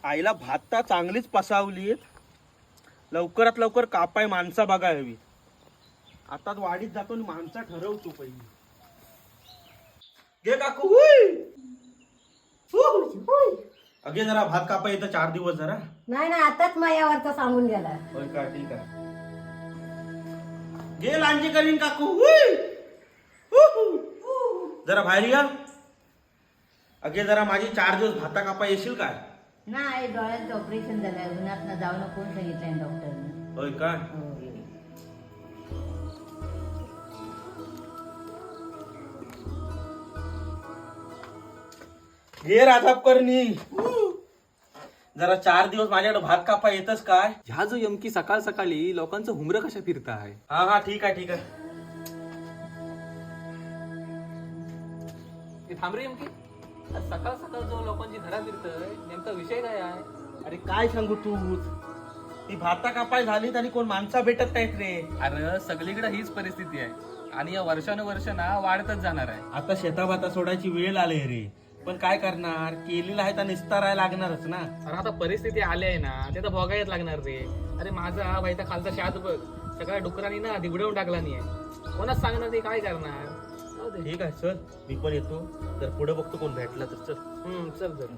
आईला भाता चांगलीच पसावली. लवकरात लवकर कापाय माणसा बघा हवी. आताच वाडीत जातो आणि माणसा ठरवतो पहिली. घे काकू. अगे जरा भात कापा येतं 4 दिवस जरा. नाही ना आताच मायावरचा सांगून गेला. होय का, ठीक आहे. घे लांजी करीन काकू. जरा बाहेर या. अगे जरा माझी 4 दिवस भाता कापा येशील काय? नाही डोळ्याचं ऑपरेशन झालंय. उन्हात जाऊ नको सांगितलंय डॉक्टरने. होय का. घे राधापकरनी. जरा 4 दिवस माझ्याकडे भात कापा येतच काय? ह्या जो यमकी सकाळ सकाळी लोकांचं हुमरं कशा फिरताय? हा हा, ठीक आहे ठीक आहे. थांब रे यमकी, आज सकाळ सकाळ जो लोकांची धडा फिरतय नेमका विषय काय आहे? अरे काय सांगू तूच. ती भाता कापाय झाली तरी कोण माणसा भेटत नाहीत रे. अरे सगळीकडे हीच परिस्थिती आहे आणि या वर्षानुवर्ष ना वाढतच जाणार आहे. आता शेताभाता सोडायची वेळ आली रे. पण काय करणार, केलेलं आहे तर निस्तारायला लागणारच ना. अरे आता परिस्थिती आली आहे ना, ते तर भोगायच लागणार रे. अरे माझा हा बाईचा खालचा शाद बघ, सगळ्या डुकरांनी ना दिगडवून टाकला नाही आहे. कोणाच सांगणार ते काय करणार. ठीक आहे चल, मी पण येतो. तर पुढे बघतो कोण भेटलं तर. चल चल चल.